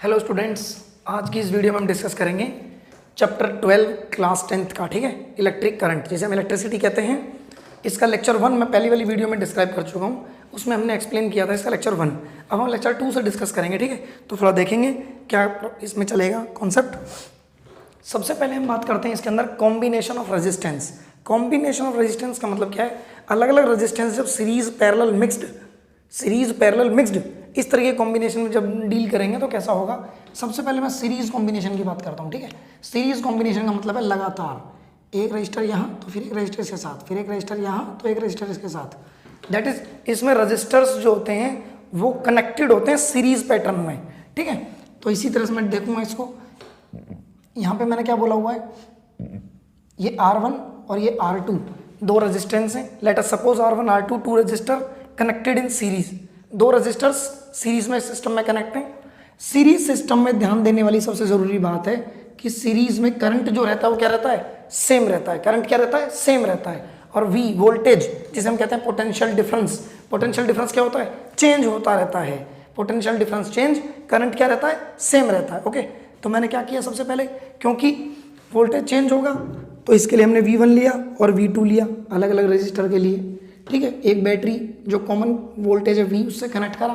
Hello students, आज की इस वीडियो में हम डिस्कस करेंगे चैप्टर 12 क्लास 10th का। ठीक है, इलेक्ट्रिक करंट जिसे हम इलेक्ट्रिसिटी कहते हैं। इसका लेक्चर 1 मैं पहली वाली वीडियो में डिस्क्राइब कर चुका हूँ, उसमें हमने एक्सप्लेन किया था इसका लेक्चर 1। अब हम लेक्चर 2 से डिस्कस करेंगे। ठीक है, तो थोड़ा देखेंगे क्या इसमें चलेगा कॉन्सेप्ट। सबसे पहले हम बात करते हैं इसके अंदर combination of resistance. Combination of resistance का मतलब क्या है? अलग अलग रेजिस्टेंस जब सीरीज पैरेलल मिक्स्ड इस तरह के कॉम्बिनेशन में जब डील करेंगे तो कैसा होगा। सबसे पहले मैं सीरीज कॉम्बिनेशन की बात करता हूँ। ठीक है, सीरीज कॉम्बिनेशन का मतलब है लगातार एक रजिस्टर यहाँ तो फिर एक रजिस्टर इसके साथ, फिर एक रजिस्टर यहाँ तो एक रजिस्टर इसके साथ। दैट इज, इसमें रजिस्टर्स जो होते हैं वो कनेक्टेड होते हैं सीरीज पैटर्न में। ठीक है, तो इसी तरह से मैं देखूंगा इसको। यहाँ पे मैंने क्या बोला हुआ है, ये R1 और ये R2 दो रेजिस्टेंस हैं। Let us suppose R1 R2 two resistor connected in series. दो रजिस्टर्स सीरीज में सिस्टम में कनेक्ट हैं। सीरीज सिस्टम में ध्यान देने वाली सबसे जरूरी बात है कि सीरीज में करंट जो रहता है वो क्या रहता है? सेम रहता है। करंट क्या रहता है? सेम रहता है। और V वोल्टेज जिसे हम कहते हैं पोटेंशियल डिफरेंस, पोटेंशियल डिफरेंस क्या होता है? चेंज होता रहता है। पोटेंशियल डिफरेंस चेंज, करंट क्या रहता है? सेम रहता है। ओके, तो मैंने क्या किया सबसे पहले, क्योंकि वोल्टेज चेंज होगा तो इसके लिए हमने V1 लिया और V2 लिया अलग अलग रजिस्टर के लिए। ठीक है, एक बैटरी जो कॉमन वोल्टेज है V उससे कनेक्ट करा।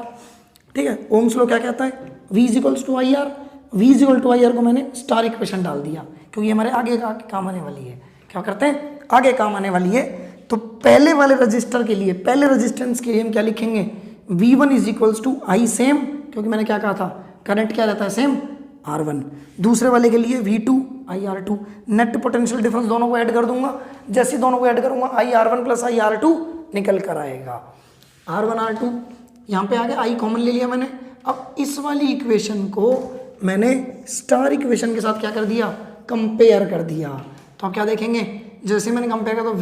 ठीक है, ओम्स लॉ क्या कहता है? V equals to I R. V equal to I R को मैंने स्टार इक्वेशन डाल दिया क्योंकि हमारे आगे काम आने वाली है। क्या करते हैं? आगे काम आने वाली है। तो पहले वाले रजिस्टर के लिए, पहले रेजिस्टेंस के लिए हम क्या लिखेंगे? V1 is equals to I same, क्योंकि मैंने क्या कहा था करंट क्या रहता है? Same R1। दूसरे वाले के लिए V2 IR2। Net potential difference दोनों को ऐड कर दूंगा। जैसे दोनों को ऐड करूंगा IR1 प्लस IR2 निकल कर आएगा। R1 R2 यहाँ पे आ गया, I कॉमन ले लिया मैंने। अब इस वाली इक्वेशन को मैंने स्टार इक्वेशन के साथ क्या कर दिया? कंपेयर कर दिया। तो आप क्या देखेंगे? जैसे मैंने कंपेयर किया तो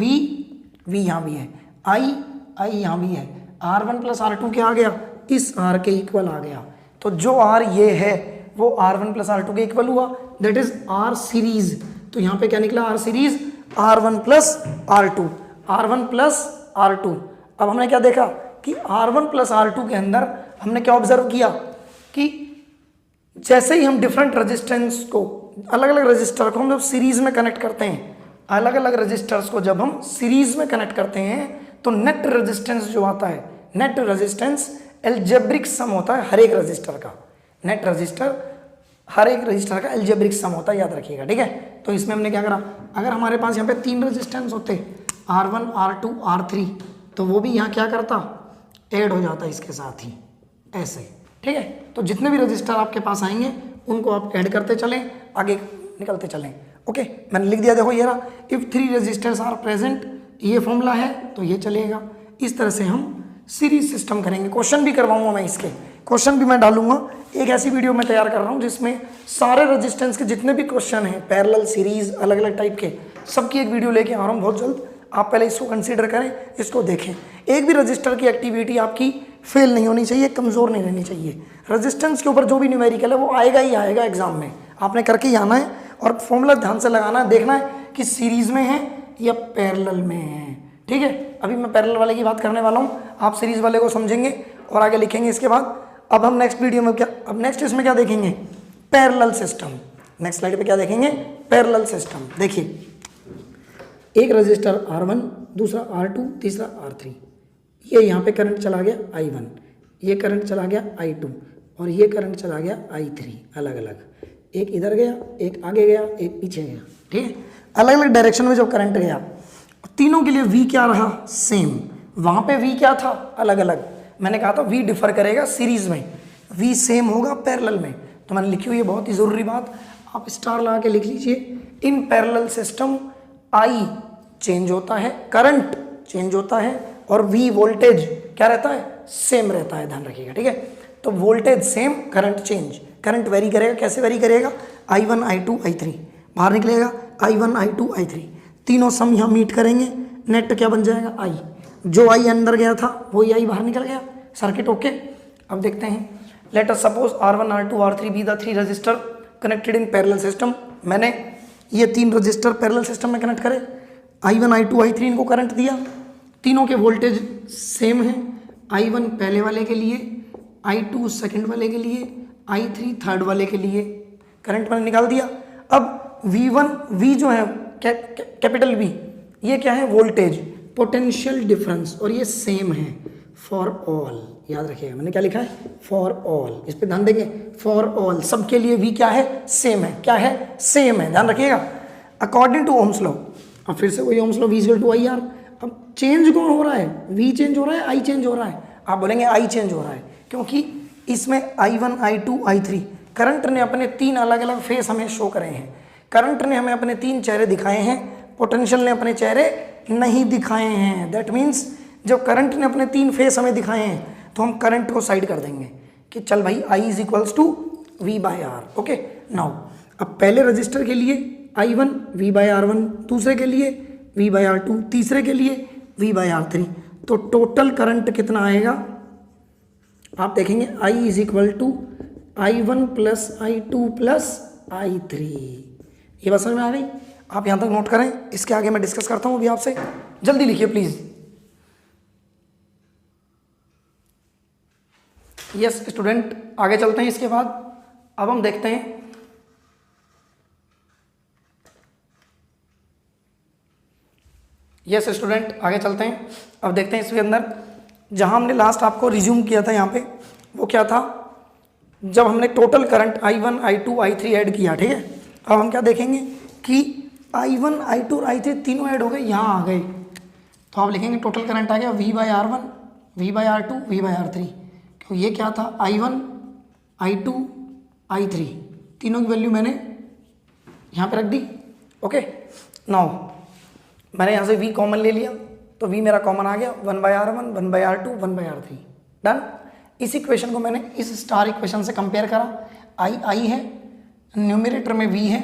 V यहाँ भी है, I यहाँ भी है। R1 प्लस R2 क्या आ गया? इस R के इक्वल आ गया। तो जो R ये है वो R1 प्लस R2 के इक्वल हुआ, दैट इज R सीरीज। तो यहाँ पे क्या निकला? R series R1 plus R2, R1 plus R2। अब हमने क्या देखा कि R1 प्लस R2 के अंदर हमने क्या ऑब्जर्व किया कि जैसे ही हम डिफरेंट रेजिस्टेंस को, अलग अलग रजिस्टर को हम जब सीरीज में कनेक्ट करते हैं, अलग अलग रजिस्टर्स को जब हम सीरीज में कनेक्ट करते हैं तो नेट रेजिस्टेंस जो आता है, नेट रेजिस्टेंस एल्जेब्रिक सम होता है हर एक रजिस्टर का। नेट रजिस्टर हर एक रजिस्टर का एल्जेब्रिक सम होता है, याद रखिएगा। ठीक है, तो इसमें हमने क्या करा, अगर हमारे पास यहाँ पे 3 रेजिस्टेंस होते R1 R2 R3 तो वो भी यहाँ क्या करता? ऐड हो जाता इसके साथ ही ऐसे। ठीक है, तो जितने भी रजिस्टर आपके पास आएंगे उनको आप ऐड करते चलें, आगे निकलते चलें। ओके, मैंने लिख दिया, देखो ये रहा, इफ 3 रजिस्टर्स आर प्रेजेंट, ये फॉर्मूला है तो ये चलेगा। इस तरह से हम सीरीज सिस्टम करेंगे। क्वेश्चन भी करवाऊंगा मैं, इसके क्वेश्चन भी मैं डालूंगा। एक ऐसी वीडियो मैं तैयार कर रहा हूँ जिसमें सारे रेजिस्टेंस के जितने भी क्वेश्चन हैं, पैरेलल, सीरीज, अलग अलग टाइप के, सबकी एक वीडियो लेके आ रहा हूँ बहुत जल्द। आप पहले इसको कंसीडर करें, इसको देखें। एक भी रजिस्टर की एक्टिविटी आपकी फेल नहीं होनी चाहिए, कमज़ोर नहीं रहनी चाहिए। रेजिस्टेंस के ऊपर जो भी न्यूमेरिकल है वो आएगा ही आएगा एग्जाम में, आपने करके ही आना है और फॉर्मूला ध्यान से लगाना है, देखना है कि सीरीज में है या पैरेलल में है। ठीक है, अभी मैं पैरेलल वाले की बात करने वाला हूँ, आप सीरीज वाले को समझेंगे और आगे लिखेंगे इसके बाद। अब हम नेक्स्ट वीडियो में क्या, अब नेक्स्ट इसमें क्या देखेंगे? Parallel system. नेक्स्ट स्लाइड पे क्या देखेंगे? Parallel system. देखिए, एक रजिस्टर R1, दूसरा R2, तीसरा R3। ये यहाँ पे करंट चला गया I1, ये करंट चला गया I2 और ये करंट चला गया I3। अलग अलग, एक इधर गया, एक आगे गया, एक पीछे गया। ठीक है, अलग अलग डायरेक्शन में जब करंट गया, तीनों के लिए V क्या रहा? सेम। वहाँ पे V क्या था? अलग अलग। मैंने कहा था V डिफर करेगा सीरीज में, V सेम होगा पैरेलल में। तो मैंने लिखी हुई है बहुत ही ज़रूरी बात, आप स्टार लगा के लिख लीजिए। इन पैरेलल सिस्टम I चेंज होता है, करंट चेंज होता है और V वोल्टेज क्या रहता है? सेम रहता है, ध्यान रखिएगा। ठीक है, तो voltage same, current change. Current very करेगा, कैसे वेरी करेगा? I1 I2 I3 बाहर निकलेगा, I1 I2 I3 तीनों सम यहाँ मीट करेंगे, नेट क्या बन जाएगा? I। जो I अंदर गया था वही I बाहर निकल गया। Circuit okay. अब देखते हैं, let us suppose R1 R2 R3 be the 3 register connected in parallel system. मैंने ये 3 रजिस्टर पैरेलल सिस्टम में कनेक्ट करे, I1 I2 I3 इनको करंट दिया, तीनों के वोल्टेज सेम है। I1 पहले वाले के लिए, I2 सेकंड वाले के लिए, I3 थर्ड वाले के लिए करंट मैंने निकाल दिया। अब V1 V जो है कैपिटल V, ये क्या है? वोल्टेज, पोटेंशियल डिफरेंस, और ये सेम है फॉर ऑल। याद रखिएगा मैंने क्या लिखा है? For all. इस पे ध्यान देंगे, फॉर ऑल, सबके लिए V क्या है? सेम है। क्या है? सेम है, ध्यान रखिएगा। अकॉर्डिंग टू ओम्स लॉ, अब फिर से वही Ohm's law, V equal to I R. अब चेंज कौन हो रहा है? V चेंज हो रहा है, I चेंज हो रहा है? आप बोलेंगे I चेंज हो रहा है, क्योंकि इसमें I1 I2 I3 करंट ने अपने 3 अलग अलग फेस हमें शो करे हैं। करंट ने हमें अपने 3 चेहरे दिखाए हैं, पोटेंशियल ने अपने चेहरे नहीं दिखाए हैं। दैट मीन्स जब करंट ने अपने 3 फेस हमें दिखाए हैं तो हम करंट को साइड कर देंगे कि चल भाई I is equals to V by R. Okay, now अब पहले रजिस्टर के लिए I1 V बाय R1, दूसरे के लिए V बाय R2, तीसरे के लिए V बाय R3। तो टोटल करंट कितना आएगा? आप देखेंगे I is equal to I1 plus I2 plus I3। ये बात समझ में आ गई? आप यहाँ तक नोट करें, इसके आगे मैं डिस्कस करता हूँ अभी आपसे। जल्दी लिखिए प्लीज। यस स्टूडेंट, आगे चलते हैं। इसके बाद अब हम देखते हैं यस स्टूडेंट, आगे चलते हैं। अब देखते हैं इसके अंदर जहां हमने लास्ट आपको रिज्यूम किया था यहाँ पे, वो क्या था? जब हमने total current I1 I2 I3 add किया, ठीक है। अब हम क्या देखेंगे कि I1 I2 I3 तीनों ऐड हो गए, यहाँ आ गए। तो आप लिखेंगे टोटल करंट आ गया V by R1 V by R2 V by R3। क्यों? ये क्या था? I1 I2 I3 तीनों की वैल्यू मैंने यहाँ पे रख दी। ओके, नाउ मैंने यहाँ से V कॉमन ले लिया, तो V मेरा कॉमन आ गया, 1 by R1 1 by R2 1 by R3। Done. इस इक्वेशन को मैंने इस स्टार इक्वेशन से कंपेयर करा। I है, न्यूमरेटर में V है,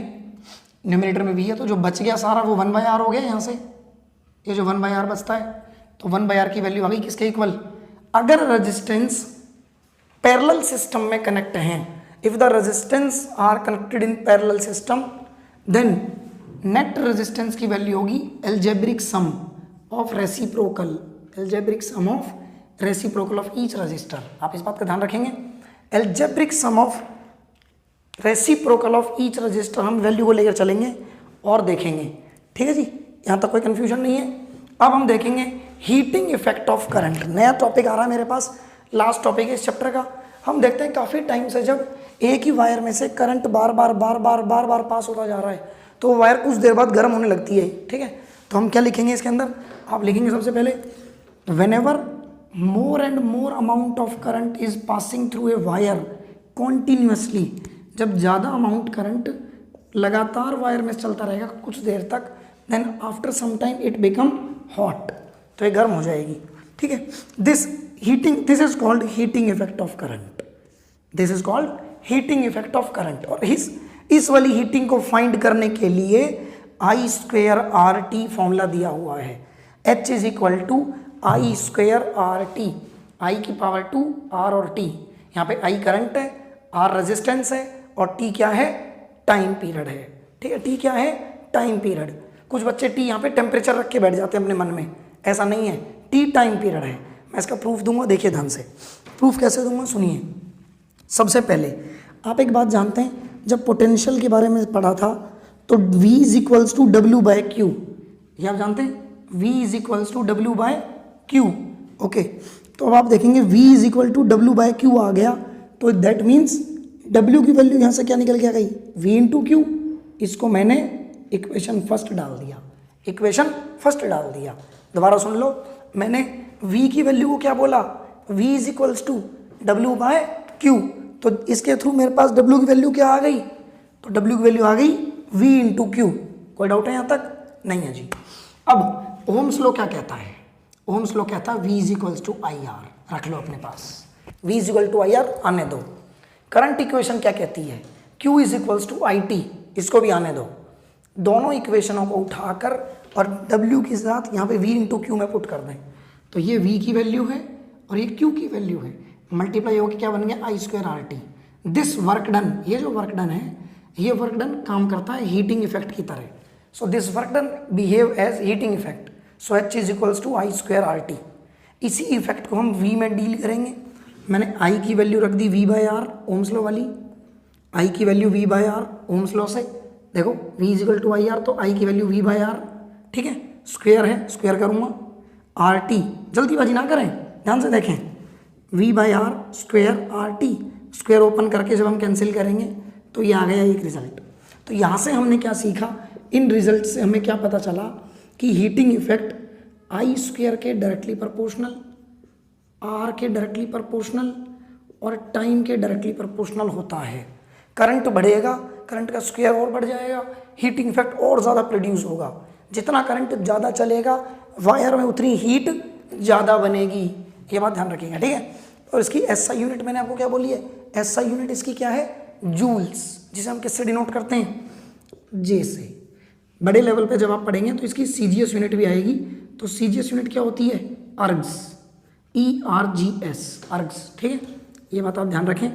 न्यूमरेटर में V है, तो जो बच गया सारा वो 1 बाय R हो गया। यहाँ से ये जो 1 बाय R बचता है, तो 1 बाय R की वैल्यू आ गई किसके इक्वल? अगर रेजिस्टेंस पैरेलल सिस्टम में कनेक्ट हैं, if the resistance are connected in parallel system, then net resistance की वैल्यू होगी algebraic sum of reciprocal, algebraic sum of reciprocal of each resistor. आप इस बात का ध्यान रखेंगे, algebraic sum of reciprocal of each resistor. हम वैल्यू को लेकर चलेंगे और देखेंगे, ठीक है जी। यहाँ तक कोई कंफ्यूजन नहीं है। अब हम देखेंगे हीटिंग इफेक्ट ऑफ करंट। नया टॉपिक आ रहा है मेरे पास, लास्ट टॉपिक है इस चैप्टर का। हम देखते हैं काफ़ी टाइम से जब एक ही वायर में से करंट बार बार पास होता जा रहा है, तो वायर कुछ देर बाद गर्म होने लगती है, ठीक है। तो हम क्या लिखेंगे इसके अंदर? आप लिखेंगे सबसे पहले, whenever more and more amount of current is passing through a wire continuously, जब ज़्यादा अमाउंट करंट लगातार वायर में चलता रहेगा कुछ देर तक, then after some time it become hot, तो ये गर्म हो जाएगी, ठीक है। This is called heating effect of current. This is called heating effect of current. और इस वाली हीटिंग को फाइंड करने के लिए I स्क्वेयर RT फॉर्मूला दिया हुआ है। H is equal to I square RT, I की पावर 2 R और T। यहाँ पे I करंट है, R रेजिस्टेंस है, और T क्या है? टाइम पीरियड है, ठीक है। T क्या है? Time period. कुछ बच्चे T यहाँ पे टेम्परेचर रख के बैठ जाते हैं अपने मन में, ऐसा नहीं है। T टाइम पीरियड है। मैं इसका प्रूफ दूंगा, देखिए ध्यान से। प्रूफ कैसे दूंगा सुनिए। सबसे पहले आप एक बात जानते हैं, जब पोटेंशियल के बारे में पढ़ा था तो V is equals to W by Q, ये आप जानते हैं, V is equals to W by Q। Okay, तो अब आप देखेंगे V is equal to W by Q आ गया, तो दैट मीन्स W की वैल्यू यहाँ से क्या निकल के आ गई? V into Q। इसको मैंने इक्वेशन फर्स्ट डाल दिया, इक्वेशन फर्स्ट डाल दिया। दोबारा सुन लो, मैंने V की वैल्यू को क्या बोला? V is equals to W by Q। तो इसके थ्रू मेरे पास W की वैल्यू क्या आ गई? तो W की वैल्यू आ गई V इंटू Q। कोई डाउट है यहाँ तक? नहीं है जी। अब ओम्स लॉ क्या कहता है? ओम्स लॉ कहता है V is equals to I R. रख लो अपने पास, V is equal to I R आने दो। करंट इक्वेशन क्या कहती है? Q is equals to I T, इसको भी आने दो। दोनों इक्वेशनों को उठाकर और W के साथ यहाँ पे V इंटू Q में पुट कर दें, तो ये V की वैल्यू है और ये Q की वैल्यू है, मल्टीप्लाई होकर क्या बन गया? I square RT। This work done, ये जो वर्क डन है, ये वर्क डन काम करता है हीटिंग इफेक्ट की तरह। So this work done behave as heating effect. So H is equals to I square RT। इसी इफेक्ट को हम V में डील करेंगे। मैंने आई की वैल्यू रख दी V by R ohm's law वाली, आई की value V by R ohm's law से, देखो V equal to I R, तो आई की वैल्यू वी बाय आर, ठीक है, स्क्वायर है, स्क्वायर करूँगा, आर टी, जल्दीबाजी ना करें, ध्यान से देखें, V by R square R T, square open करके जब हम कैंसिल करेंगे तो ये आ गया एक रिजल्ट। तो यहाँ से हमने क्या सीखा, इन रिजल्ट से हमें क्या पता चला कि हीटिंग इफेक्ट आई स्क्वायर के डायरेक्टली प्रोपोर्शनल, आर के डायरेक्टली प्रोपोर्शनल और टाइम के डायरेक्टली प्रोपोर्शनल होता है। करंट बढ़ेगा, करंट का स्क्वायर और बढ़ जाएगा, हीटिंग इफेक्ट और ज़्यादा प्रोड्यूस होगा। जितना करंट ज़्यादा चलेगा वायर में उतनी हीट ज़्यादा बनेगी, ये बात ध्यान रखिएगा, ठीक है। और इसकी एसआई यूनिट मैंने आपको क्या बोली है, एसआई यूनिट इसकी क्या है, जूल्स, जिसे हम किससे डिनोट करते हैं, जे से। बड़े लेवल पे जब आप पढ़ेंगे तो इसकी सीजीएस यूनिट भी आएगी, तो सीजीएस यूनिट क्या होती है, अर्ग्स, ERGS, अर्ग्स, ठीक है, ये बात आप ध्यान रखें।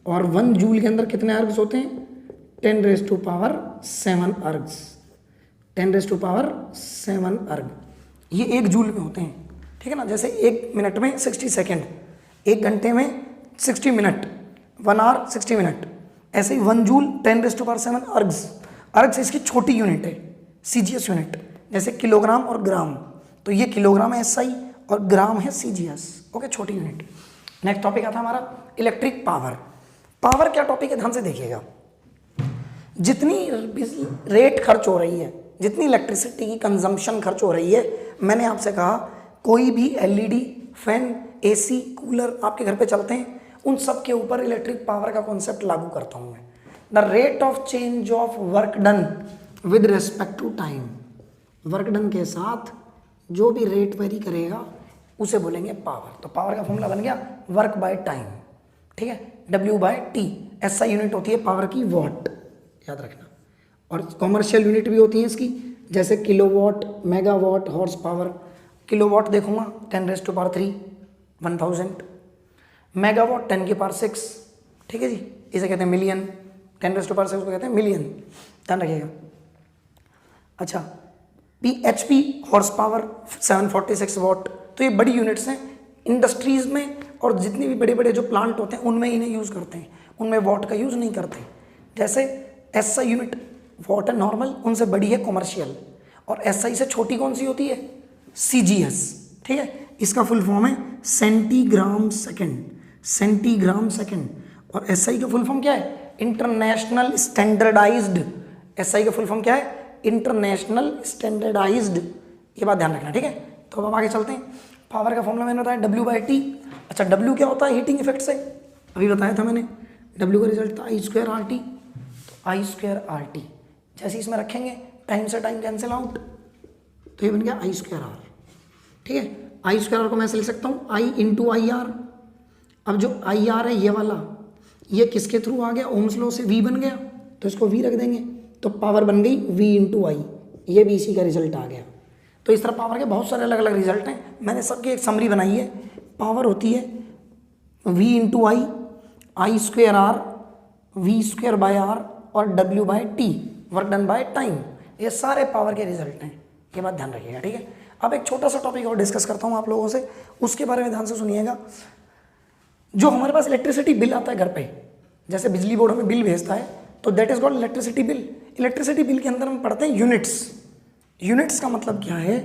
और 1 जूल के अंदर कितने अर्ग्स होते हैं, 10⁻7 अर्ग्स, 10⁻7 अर्ग, ये 1 जूल में होते हैं, ठीक है ना। जैसे 1 मिनट में 60 सेकेंड, 1 घंटे में 60 मिनट, 1 आवर 60 मिनट, ऐसे ही 1 जूल 10⁻7 अर्ग्स। अर्ग्स इसकी छोटी यूनिट है, सीजीएस यूनिट, जैसे किलोग्राम और ग्राम, तो ये किलोग्राम है एसआई और ग्राम है सीजीएस, ओके, छोटी यूनिट। नेक्स्ट टॉपिक आता है हमारा इलेक्ट्रिक पावर। पावर क्या टॉपिक है, ध्यान से देखिएगा। जितनी रेट खर्च हो रही है, जितनी इलेक्ट्रिसिटी की कंजम्पशन खर्च हो रही है, मैंने आपसे कहा कोई भी एलईडी, फैन, एसी, कूलर आपके घर पे चलते हैं, उन सब के ऊपर इलेक्ट्रिक पावर का कॉन्सेप्ट लागू करता हूं मैं। The rate of change of work done with respect to time, work done के साथ जो भी रेट वेरी करेगा उसे बोलेंगे पावर। तो पावर का फॉर्मूला बन गया वर्क बाय टाइम, ठीक है, W/T। एसआई यूनिट होती है पावर की वॉट, याद रखना। और कॉमर्शियल यूनिट भी होती है इसकी, जैसे kilowatt, megawatt, horse power. Kilowatt देखूंगा 10⁻3 1000, मेगावाट 10⁻6, ठीक है जी, इसे कहते हैं मिलियन, 10⁻6 को कहते हैं मिलियन, ध्यान रखिएगा। अच्छा, HP हॉर्स पावर 746 वॉट। तो ये बड़ी यूनिट्स हैं इंडस्ट्रीज़ में, और जितने भी बड़े बड़े जो प्लांट होते हैं उनमें इन्हें यूज़ करते हैं, उनमें वॉट का यूज़ नहीं करते। जैसे एसआई यूनिट वॉट है नॉर्मल, उनसे बड़ी है कॉमर्शियल, और एसआई से छोटी कौन सी होती है, सीजीएस, ठीक है। इसका फुल फॉर्म है सेंटीग्राम सेकेंड, सेंटीग्राम सेकेंड। और एसआई का फुल फॉर्म क्या है, इंटरनेशनल स्टैंडर्डाइज्ड। एसआई का फुल फॉर्म क्या है, इंटरनेशनल स्टैंडर्डाइज्ड, ये बात ध्यान रखना, ठीक है। तो अब आगे चलते हैं। पावर का फॉर्मूला मैंने बताया W/T। अच्छा, W क्या होता है, हीटिंग इफेक्ट से अभी बताया था मैंने। W का रिजल्ट था I²RT, तो I²RT जैसे इसमें रखेंगे, टाइम से टाइम कैंसिल आउट, तो ये बन गया I²R, ठीक है। I²R को मैं ऐसे लिख सकता हूँ I × IR। अब जो IR है ये वाला, ये किसके थ्रू आ गया, ओम्स लॉ से V बन गया, तो इसको V रख देंगे, तो पावर बन गई V × I, ये भी इसी का रिजल्ट आ गया। तो इस तरह पावर के बहुत सारे अलग अलग रिजल्ट हैं, मैंने सबकी एक समरी बनाई है। पावर होती है V × I, I²R, V²/R और W/T, work done by time. ये सारे पावर के रिजल्ट हैं, ये बात ध्यान रखिएगा, ठीक है। अब एक छोटा सा टॉपिक और डिस्कस करता हूँ आप लोगों से, उसके बारे में ध्यान से सुनिएगा। जो हमारे पास इलेक्ट्रिसिटी बिल आता है घर पे, जैसे बिजली बोर्ड हमें बिल भेजता है, तो that is called electricity bill. Electricity bill के अंदर हम पढ़ते हैं यूनिट्स। यूनिट्स का मतलब क्या है,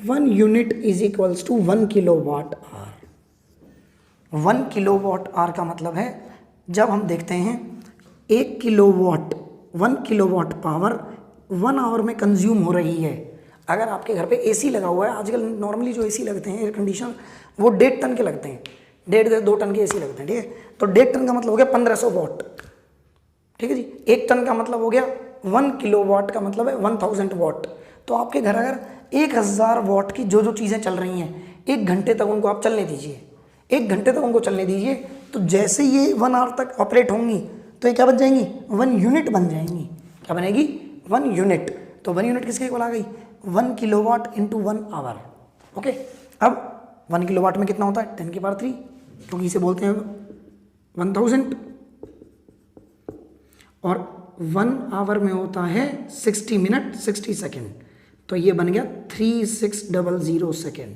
1 unit is equals to 1 kilowatt hour. 1 kilowatt hour का मतलब है, जब हम देखते हैं 1 किलोवाट, 1 किलोवाट पावर 1 आवर में कंज्यूम हो रही है। अगर आपके घर पे एसी लगा हुआ है, आजकल नॉर्मली जो एसी लगते हैं एयर कंडीशनर, वो 1.5 टन के लगते हैं, 1.5 से 2 टन के एसी लगते हैं, ठीक है। तो 1.5 टन का मतलब हो गया 1500 वॉट, ठीक है जी। 1 टन का मतलब हो गया 1 किलोवाट का मतलब है 1000 वॉट। तो आपके घर अगर 1000 वॉट की जो जो चीज़ें चल रही हैं, 1 घंटे तक उनको आप चलने दीजिए, 1 घंटे तक उनको चलने दीजिए, तो जैसे ये 1 आवर तक ऑपरेट होंगी तो ये क्या बन जाएंगी, 1 यूनिट बन जाएंगी। क्या बनेगी, 1 यूनिट। तो 1 यूनिट किसके इक्वल आ गई, 1 किलोवाट × 1 आवर, ओके। अब 1 किलोवाट में कितना होता है, 10⁻3, क्योंकि इसे बोलते हैं 1000, और 1 आवर में होता है 60 मिनट 60 सेकेंड, तो ये बन गया 3600 सेकेंड।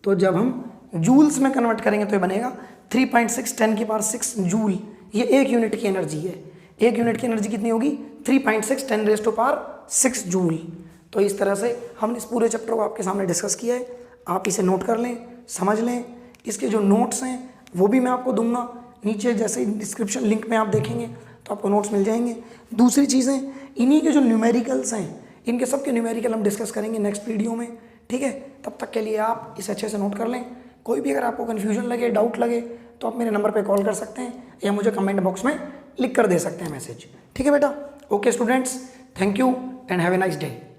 तो जब हम जूल्स में कन्वर्ट करेंगे तो ये बनेगा 3.6 10 की पावर 6 जूल, ये 1 यूनिट की एनर्जी है। 1 यूनिट की एनर्जी कितनी होगी? 3.6 10 रेज़ टू पावर 6 जूल। तो इस तरह से हमने इस पूरे चैप्टर को आपके सामने डिस्कस किया है। आप इसे नोट कर लें, समझ लें। इसके जो नोट्स हैं वो भी मैं आपको दूंगा नीचे, जैसे डिस्क्रिप्शन लिंक में आप देखेंगे तो आपको नोट्स मिल जाएंगे। दूसरी चीज़ें, इन्हीं के जो न्यूमेरिकल्स हैं, इनके सब के न्यूमेरिकल हम डिस्कस करेंगे नेक्स्ट वीडियो में, ठीक है। तब तक के लिए आप इसे अच्छे से नोट कर लें। कोई भी अगर आपको कन्फ्यूजन लगे, डाउट लगे, तो आप मेरे नंबर पे कॉल कर सकते हैं या मुझे कमेंट बॉक्स में लिख कर दे सकते हैं मैसेज, ठीक है बेटा। Okay students, thank you and have a nice day.